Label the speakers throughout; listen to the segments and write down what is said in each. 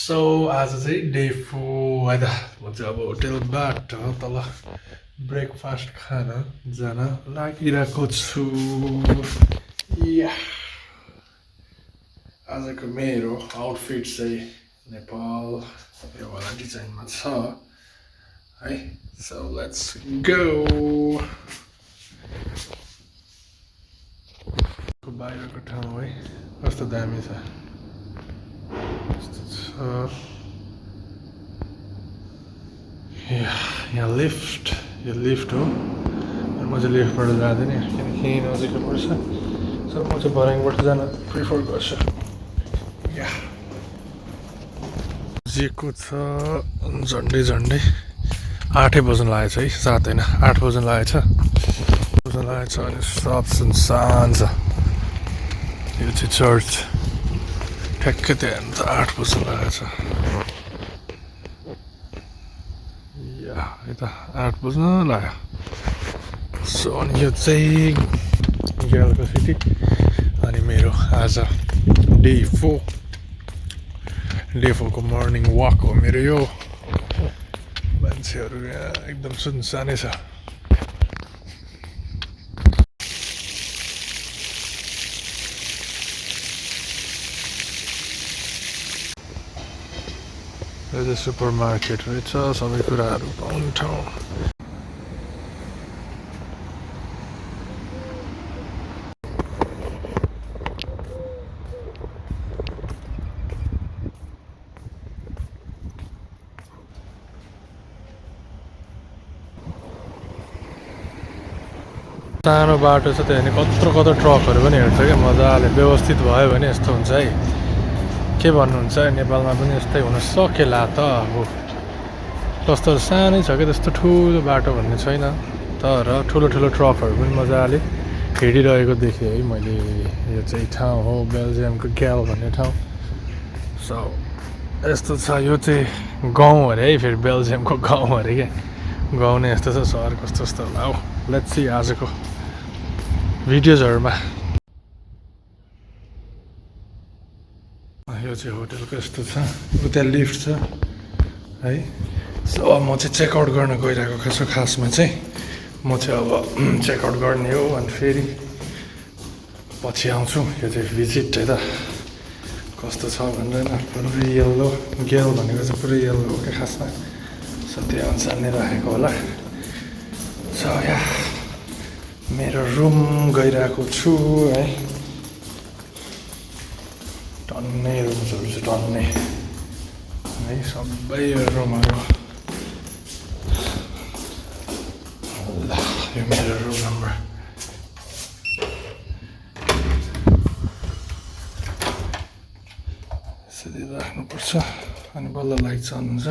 Speaker 1: So आज चाहिँ day 4 है त म चाहिँ अब होटेलबाट तल ब्रेकफास्ट खान जान लागिरहेको छु। या आजको मेरो आउटफिट चाहिँ नेपाल यो वाला डिजाइनमा छ है। So let's go. बाहिरको ठाउँ है कस्तो दामी छ। यहाँ लिफ्ट यो लिफ्ट हो। म चाहिँ लिफ्टबाट जाँदैन किनकि यहीँ नजिकै पर्छ। सो म चाहिँ भर्याङबाट जान प्रिफर गर्छु। बजेको छ झन्डै 8 बज्न लागेछ है। 7 होइन 8 बज्न लागेछ अनि सब सुनसान छ। यो चाहिँ चर्च ठ्याक्कै त्यहाँ त 8 बज्न लागेछ। यता 8 बज्न लाग्यो। सो अनि यो चाहिँ गेलको सिटी अनि मेरो आज डे 4 को मर्निङ वाक हो मेरो यो। मान्छेहरू यहाँ एकदम सुनसानै छ। यो चाहिँ सुपर मार्केट रहेछ, सबै कुराहरू पाउने ठाउँ। सानो बाटो छ त्यहाँदेखि कत्रो ट्रकहरू पनि हिँड्छ क्या मजाले व्यवस्थित भयो भने यस्तो हुन्छ है। के भन्नुहुन्छ नेपालमा पनि यस्तै हुन सकेला त। अब कस्तो सानै छ क्या त्यस्तो ठुलो बाटो भन्ने छैन, तर ठुलो ट्रकहरू पनि मजाले हिँडिरहेको देखेँ है मैले। यो चाहिँ ठाउँ हो बेल्जियमको ग्याल भन्ने ठाउँ। सो यस्तो छ। यो चाहिँ गाउँ अरे है, फेरि बेल्जियमको गाउँ अरे क्या। गाउँ नै यस्तो छ, सहर कस्तो होला हौ। लेट्स सी आजको भिडियोजहरूमा। यो चाहिँ होटेलको यस्तो छ। उता लिफ्ट छ है। सो म चाहिँ चेकआउट गर्न गइरहेको छु। खासमा चाहिँ म चाहिँ अब चेकआउट गर्ने हो अनि फेरि पछि आउँछु। यो चाहिँ भिजिट है त कस्तो छ भनेर पुरै येल्लो गेल भनेको चाहिँ पुरै येल्लो हो क्या खासमा। सो त्यो अनुसार नै राखेको होला। सो या मेरो रुम गइरहेको छु है। टन्नै रुम्सहरू चाहिँ टन्नै है, सबै रुमहरू। ल यो मेरो रुम नम्बर। यसरी राख्नुपर्छ अनि बल्ल लाइट चल्नुहुन्छ।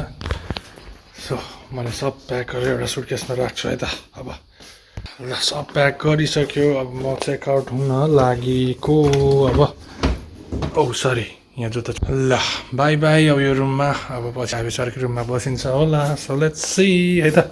Speaker 1: सो मैले सब प्याक गरेर एउटा सुटकेसमा राख्छु है त। अब ल सब प्याक गरिसक्यो। अब म चेकआउट हुन लागेको। अब ओ सरी यहाँ जुत्ता। ल बाई अब यो रुममा अब पछि हामी अर्कै रुममा बसिन्छ होला। सो लेट्स सी है त।